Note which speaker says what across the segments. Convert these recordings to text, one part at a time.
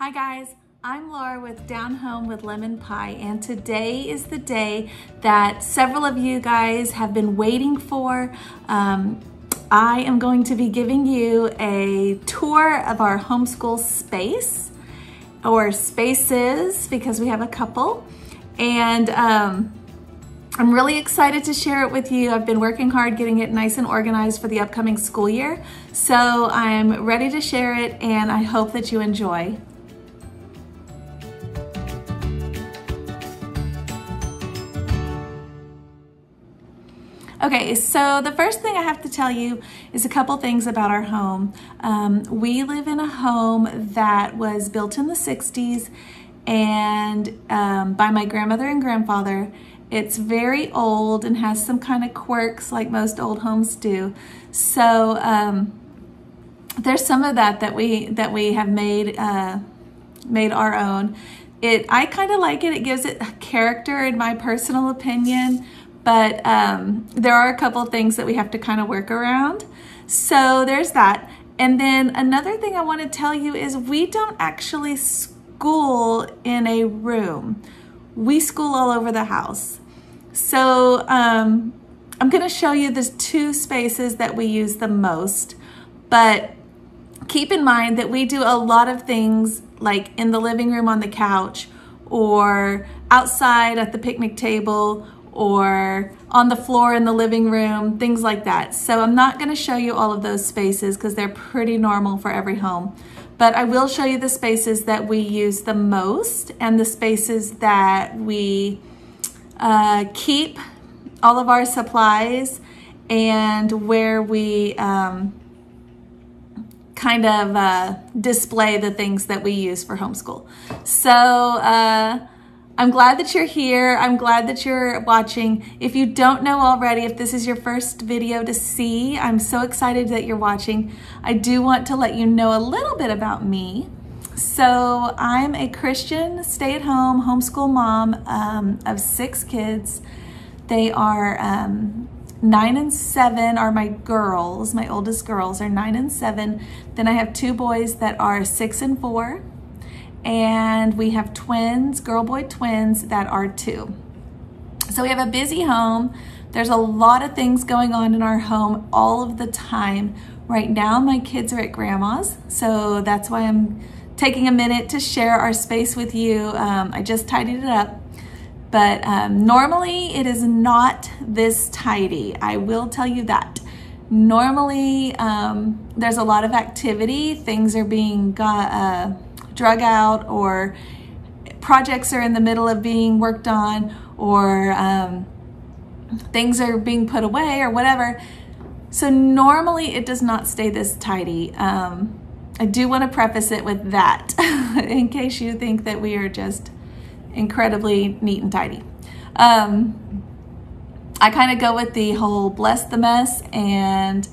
Speaker 1: Hi guys, I'm Laura with Down Home with Lemon Pie, and today is the day that several of you guys have been waiting for. I am going to be giving you a tour of our homeschool space, or spaces, because we have a couple, and I'm really excited to share it with you. I've been working hard getting it nice and organized for the upcoming school year, so I'm ready to share it, and I hope that you enjoy. Okay, so the first thing I have to tell you is a couple things about our home. We live in a home that was built in the 60s and by my grandmother and grandfather. It's very old and has some kind of quirks like most old homes do. So there's some of that we have made our own. I kind of like it. It gives it character in my personal opinion. But there are a couple things that we have to kind of work around. So there's that. And then another thing I want to tell you is we don't actually school in a room. We school all over the house. So I'm going to show you the two spaces that we use the most. But keep in mind that we do a lot of things like in the living room on the couch, or outside at the picnic table, or on the floor in the living room, things like that. So I'm not going to show you all of those spaces because they're pretty normal for every home. But I will show you the spaces that we use the most and the spaces that we keep all of our supplies, and where we kind of display the things that we use for homeschool. So I'm glad that you're here. I'm glad that you're watching. If you don't know already, if this is your first video to see, I'm so excited that you're watching. I do want to let you know a little bit about me. So I'm a Christian stay-at-home homeschool mom of 6 kids. They are 9 and 7 are my girls. My oldest girls are 9 and 7. Then I have 2 boys that are 6 and 4. And we have twins, girl-boy twins, that are 2. So we have a busy home. There's a lot of things going on in our home all of the time. Right now, my kids are at grandma's, so that's why I'm taking a minute to share our space with you. I just tidied it up, but normally it is not this tidy. I will tell you that. Normally, there's a lot of activity. Things are being drug out, or projects are in the middle of being worked on, or things are being put away or whatever. So normally it does not stay this tidy. I do want to preface it with that in case you think that we are just incredibly neat and tidy. I kind of go with the whole bless the mess, and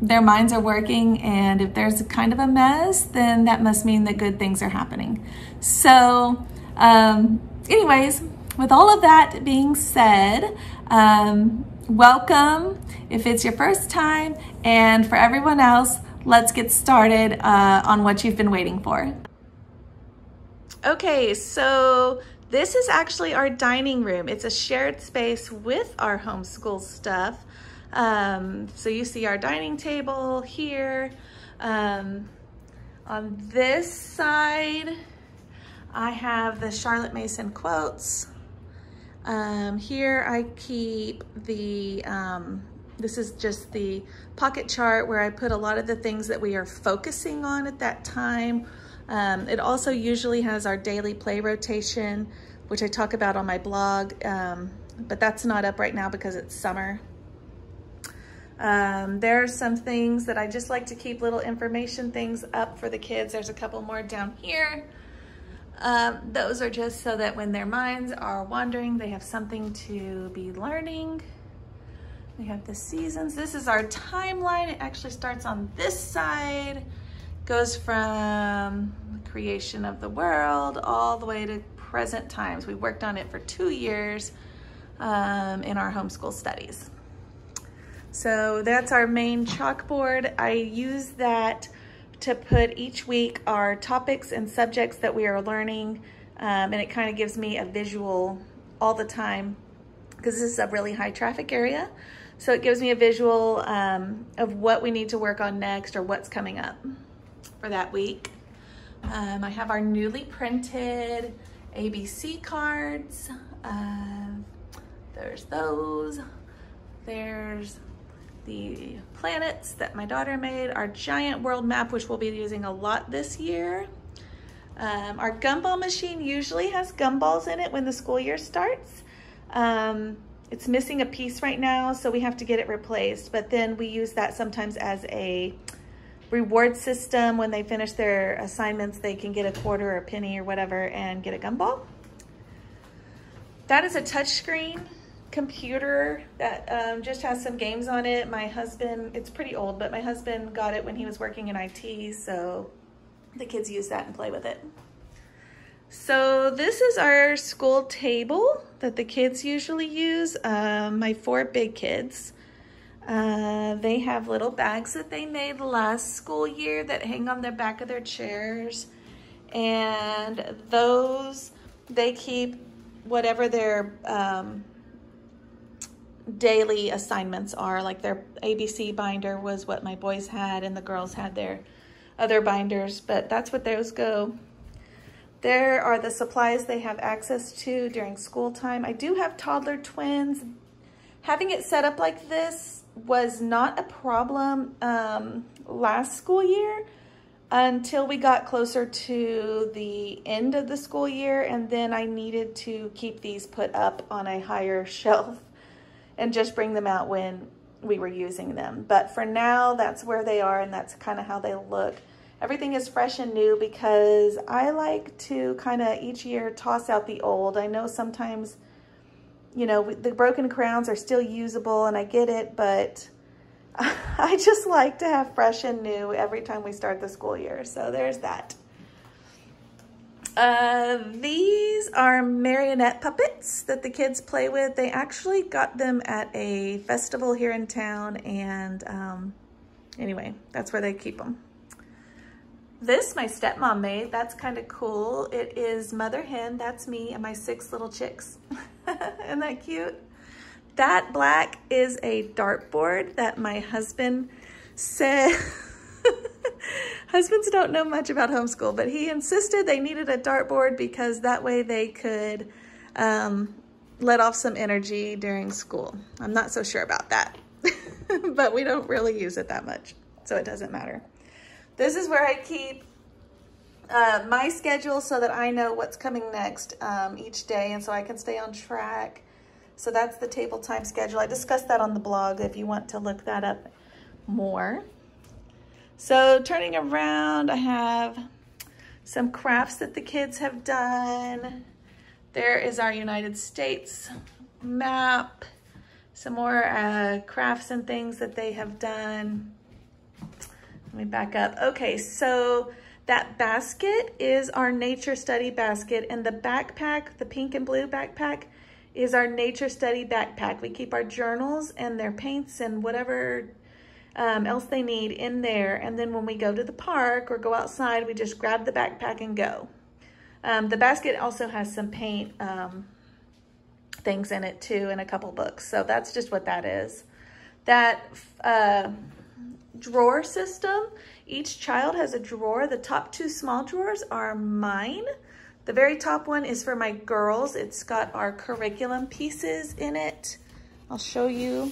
Speaker 1: their minds are working, and if there's a kind of a mess, then that must mean that good things are happening. So anyways, with all of that being said, welcome if it's your first time, and for everyone else, let's get started on what you've been waiting for. Okay, so this is actually our dining room. It's a shared space with our homeschool stuff. So you see our dining table here. On this side, I have the Charlotte Mason quotes. Here I keep the, this is just the pocket chart where I put a lot of the things that we are focusing on at that time. It also usually has our daily play rotation, which I talk about on my blog, but that's not up right now because it's summer. There are some things that I just like to keep, little information things up for the kids. There's a couple more down here. Those are just so that when their minds are wandering, they have something to be learning. We have the seasons. This is our timeline. It actually starts on this side, goes from the creation of the world all the way to present times. We worked on it for 2 years in our homeschool studies. So that's our main chalkboard. I use that to put each week our topics and subjects that we are learning, and it kind of gives me a visual all the time because this is a really high traffic area. So it gives me a visual of what we need to work on next or what's coming up for that week. I have our newly printed ABC cards. There's those. There's the planets that my daughter made, our giant world map, which we'll be using a lot this year. Our gumball machine usually has gumballs in it when the school year starts. It's missing a piece right now, so we have to get it replaced, but then we use that sometimes as a reward system. When they finish their assignments, they can get a quarter or a penny or whatever and get a gumball. That is a touchscreen computer that just has some games on it. My husband, it's pretty old, but my husband got it when he was working in IT, so the kids use that and play with it. So this is our school table that the kids usually use. My 4 big kids. They have little bags that they made last school year that hang on the back of their chairs. And those, they keep whatever their daily assignments are. Like their ABC binder was what my boys had, and the girls had their other binders, but that's what those go. There are the supplies they have access to during school time. I do have toddler twins. Having it set up like this was not a problem last school year until we got closer to the end of the school year, and then I needed to keep these put up on a higher shelf and just bring them out when we were using them. But for now, that's where they are, and that's kind of how they look. Everything is fresh and new because I like to kind of each year toss out the old. I know sometimes, you know, the broken crowns are still usable, and I get it, but I just like to have fresh and new every time we start the school year. So there's that. These are marionette puppets that the kids play with. They actually got them at a festival here in town, and anyway, that's where they keep them. This my stepmom made. That's kind of cool. It is Mother Hen, that's me, and my 6 little chicks. Isn't that cute? That black is a dartboard that my husband said, husbands don't know much about homeschool, but he insisted they needed a dartboard because that way they could let off some energy during school. I'm not so sure about that, but we don't really use it that much, so it doesn't matter. This is where I keep my schedule so that I know what's coming next each day, and so I can stay on track. So that's the table time schedule. I discussed that on the blog if you want to look that up more. So turning around, I have some crafts that the kids have done. There is our United States map, some more crafts and things that they have done. Let me back up. Okay, so that basket is our nature study basket, and the backpack, the pink and blue backpack, is our nature study backpack. We keep our journals and their paints and whatever else they need in there, and then when we go to the park or go outside, we just grab the backpack and go. The basket also has some paint things in it too, and a couple books, so that's just what that is. That drawer system, each child has a drawer. The top 2 small drawers are mine. The very top one is for my girls. It's got our curriculum pieces in it. I'll show you.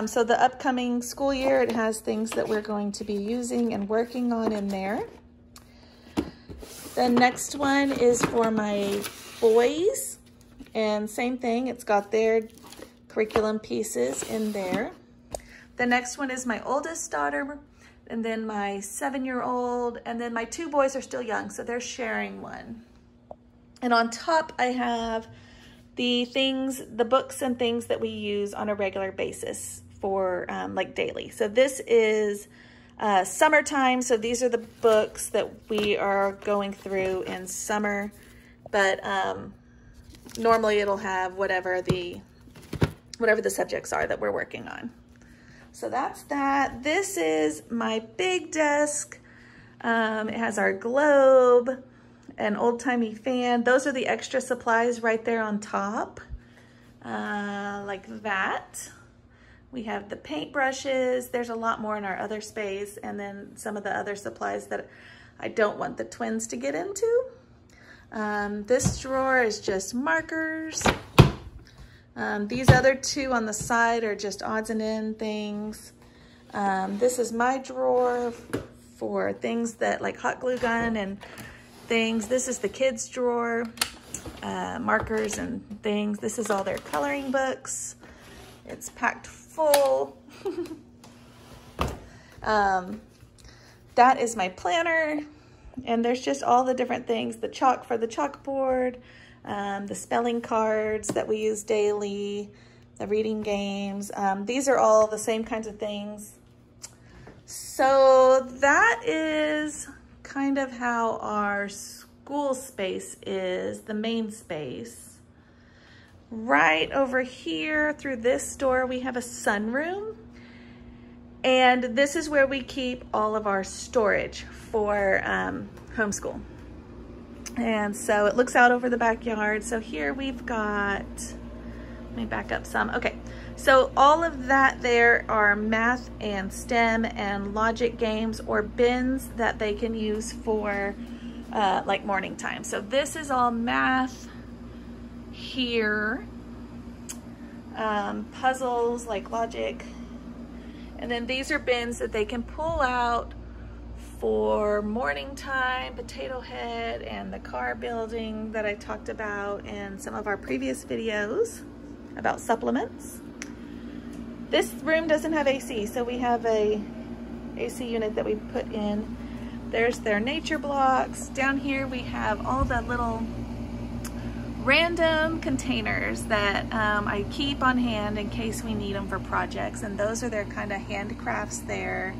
Speaker 1: So the upcoming school year, it has things that we're going to be using and working on in there. The next one is for my boys, and same thing, it's got their curriculum pieces in there. The next one is my oldest daughter, and then my 7-year-old, and then my 2 boys are still young, so they're sharing one. And on top, I have the things, the books and things that we use on a regular basis for like daily. So this is summertime, so these are the books that we are going through in summer, but normally it'll have whatever the subjects are that we're working on. So that's that. This is my big desk. It has our globe, an old-timey fan. Those are the extra supplies right there on top, like that. We have the paintbrushes. There's a lot more in our other space, and then some of the other supplies that I don't want the twins to get into. This drawer is just markers. These other two on the side are just odds and end things. This is my drawer for things that like hot glue gun and things. This is the kids drawer, markers and things. This is all their coloring books. It's packed full. That is my planner, and there's just all the different things, the chalk for the chalkboard, the spelling cards that we use daily, the reading games. These are all the same kinds of things. So that is kind of how our school space is, the main space. Right over here through this door, we have a sunroom. And this is where we keep all of our storage for homeschool. And so it looks out over the backyard. So here we've got, let me back up some. Okay, so all of that there are math and STEM and logic games or bins that they can use for like morning time. So this is all math here, puzzles like logic. And then these are bins that they can pull out for morning time, potato head, and the car building that I talked about in some of our previous videos about supplements. This room doesn't have AC, so we have a AC unit that we put in. There's their nature blocks. Down here we have all the little random containers that I keep on hand in case we need them for projects, and those are their kind of handcrafts there.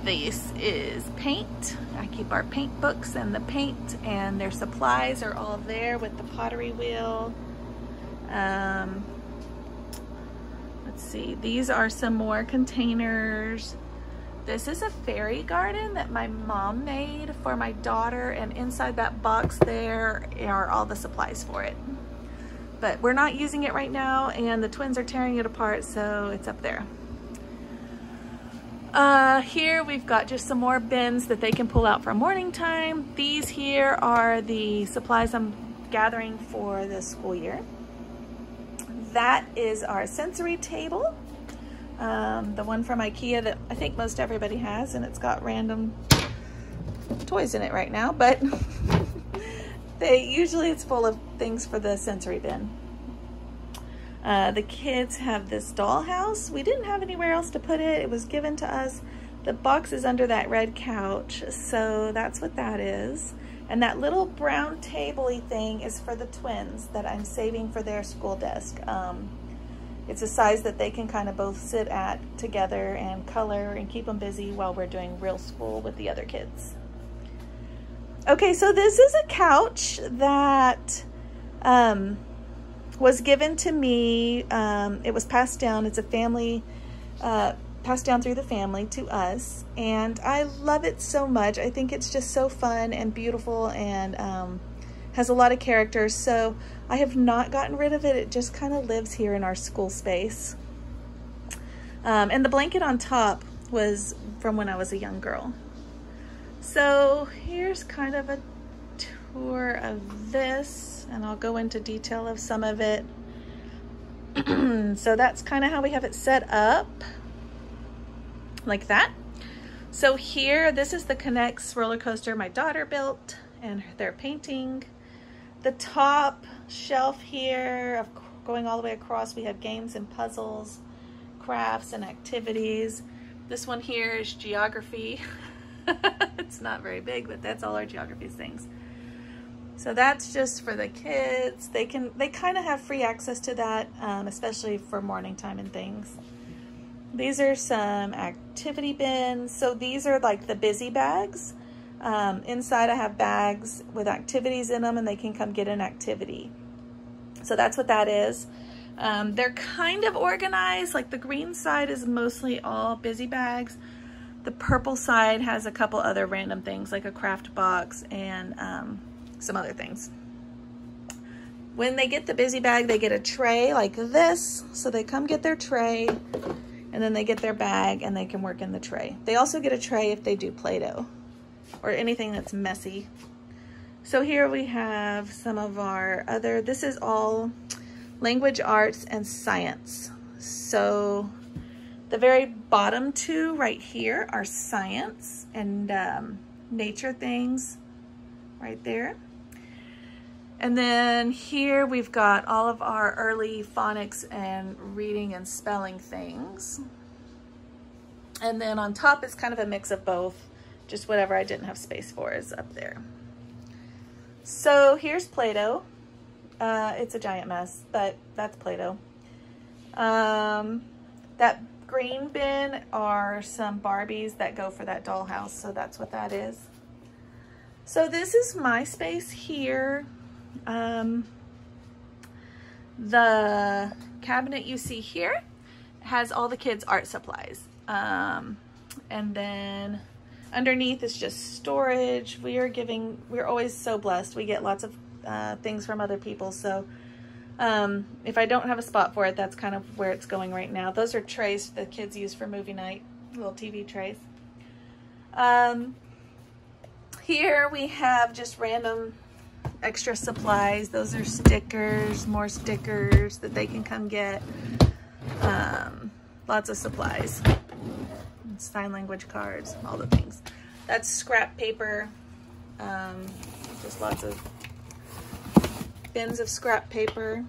Speaker 1: This is paint. I keep our paint books and the paint, and their supplies are all there with the pottery wheel. Let's see, these are some more containers. This is a fairy garden that my mom made for my daughter, and inside that box there are all the supplies for it. But we're not using it right now, and the twins are tearing it apart, so it's up there. Here we've got just some more bins that they can pull out for morning time. These here are the supplies I'm gathering for the school year. That is our sensory table. The one from IKEA that I think most everybody has, and it's got random toys in it right now, but usually it's full of things for the sensory bin. The kids have this dollhouse. We didn't have anywhere else to put it. It was given to us. The box is under that red couch, so that's what that is. And that little brown table-y thing is for the twins that I'm saving for their school desk. It's a size that they can kind of both sit at together and color and keep them busy while we're doing real school with the other kids. Okay, so this is a couch that was given to me. It was passed down. It's a family, passed down through the family to us, and I love it so much. I think it's just so fun and beautiful, and has a lot of character, so I have not gotten rid of it. It just kind of lives here in our school space. And the blanket on top was from when I was a young girl. So here's kind of a tour of this, and I'll go into detail of some of it. So that's kind of how we have it set up, like that. So here, this is the Connects roller coaster my daughter built, and they're painting. The top shelf here, of going all the way across, we have games and puzzles, crafts and activities. This one here is geography. It's not very big, but that's all our geography things. So that's just for the kids. They kind of have free access to that, especially for morning time and things. These are some activity bins. So these are like the busy bags. Inside I have bags with activities in them, and they can come get an activity. So that's what that is. They're kind of organized. Like the green side is mostly all busy bags. The purple side has a couple other random things like a craft box and some other things. When they get the busy bag, they get a tray like this. So they come get their tray and then they get their bag and they can work in the tray. They also get a tray if they do Play-Doh or anything that's messy. So here we have some of our other, this is all language arts and science. So the very bottom two right here are science and nature things right there. And then here we've got all of our early phonics and reading and spelling things. And then on top is kind of a mix of both. Just whatever I didn't have space for is up there. So here's Play-Doh. It's a giant mess, but that's Play-Doh. That green bin are some Barbies that go for that dollhouse, so that's what that is. So this is my space here. The cabinet you see here has all the kids' art supplies. And then underneath is just storage. We're always so blessed. We get lots of things from other people. So if I don't have a spot for it, that's kind of where it's going right now. Those are trays the kids use for movie night, little TV trays. Here we have just random extra supplies. Those are stickers, more stickers that they can come get. Lots of supplies. Sign language cards, all the things. That's scrap paper. Just lots of bins of scrap paper.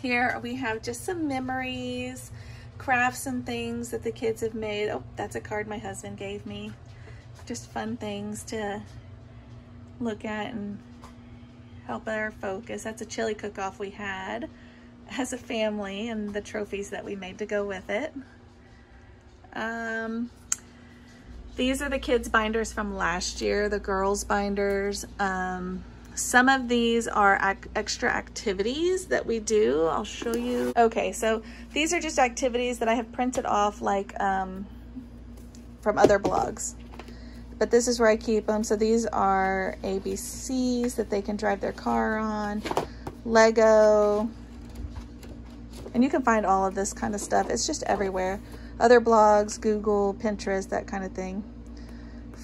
Speaker 1: Here we have just some memories, crafts and things that the kids have made. Oh, that's a card my husband gave me. Just fun things to look at and help our focus. That's a chili cook-off we had as a family and the trophies that we made to go with it. These are the kids' binders from last year, the girls' binders. Some of these are extra activities that we do. I'll show you. Okay, so these are just activities that I have printed off like from other blogs. But this is where I keep them. So these are ABCs that they can drive their car on, Lego, and you can find all of this kind of stuff. It's just everywhere. Other blogs, Google, Pinterest, that kind of thing.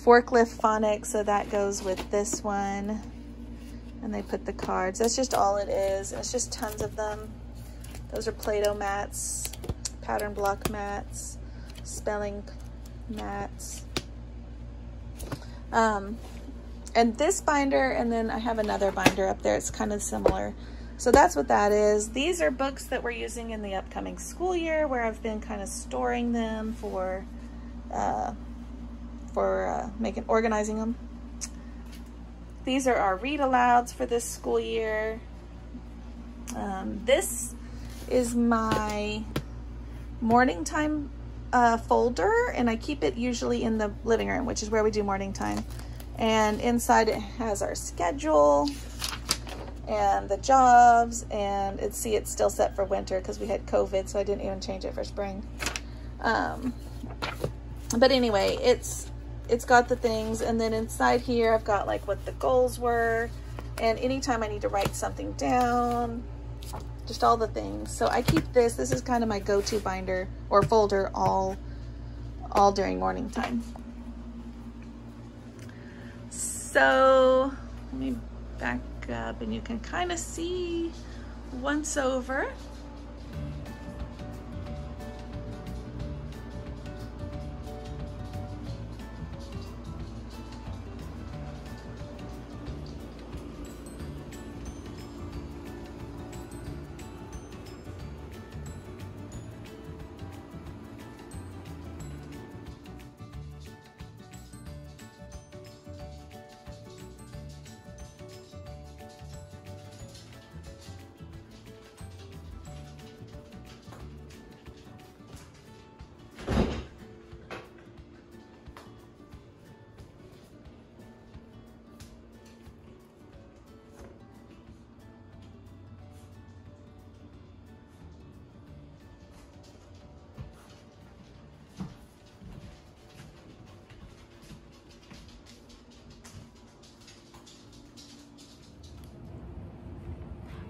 Speaker 1: Forklift phonics, so that goes with this one. And they put the cards. That's just all it is. It's just tons of them. Those are Play-Doh mats, pattern block mats, spelling mats. And this binder, and then I have another binder up there. It's kind of similar. So that's what that is. These are books that we're using in the upcoming school year, where I've been kind of storing them for organizing them. These are our read alouds for this school year. This is my morning time folder, and I keep it usually in the living room, which is where we do morning time. And inside it has our schedule and the jobs, and it's still set for winter because we had COVID, so I didn't even change it for spring. But anyway, it's got the things, and then inside here I've got like what the goals were, and anytime I need to write something down, just all the things. So I keep this. This is kind of my go-to binder or folder all during morning time. So let me back up and you can kind of see once over.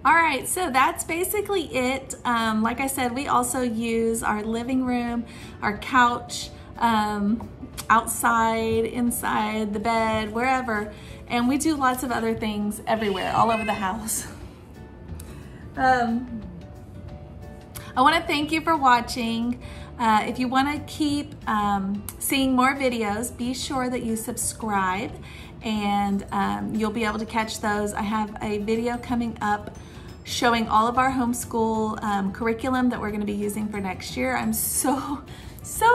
Speaker 1: All right, so that's basically it. Like I said, we also use our living room, our couch, outside, inside, the bed, wherever. And we do lots of other things everywhere, all over the house. I want to thank you for watching. If you want to keep seeing more videos, be sure that you subscribe, and you'll be able to catch those. I have a video coming up showing all of our homeschool curriculum that we're going to be using for next year. I'm so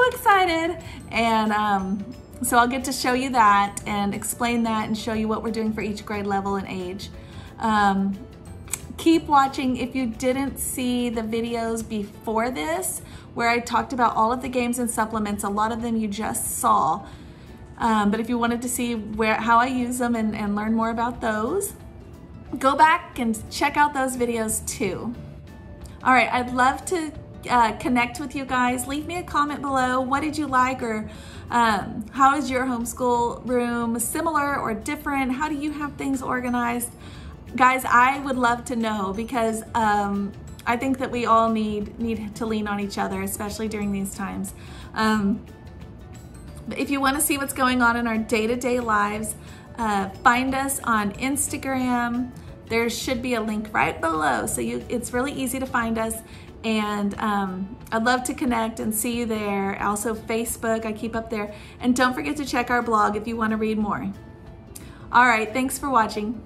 Speaker 1: excited, and so I'll get to show you that and explain that and show you what we're doing for each grade level and age. Keep watching. If you didn't see the videos before this, where I talked about all of the games and supplements, a lot of them you just saw. But if you wanted to see how I use them and learn more about those, go back and check out those videos too. All right, I'd love to connect with you guys. Leave me a comment below. What did you like, or how is your homeschool room similar or different? How do you have things organized? Guys, I would love to know, because I think that we all need to lean on each other, especially during these times. If you want to see what's going on in our day-to-day lives, find us on Instagram. There should be a link right below, so it's really easy to find us. And I'd love to connect and see you there. Also Facebook, I keep up there. And don't forget to check our blog if you want to read more. All right, thanks for watching.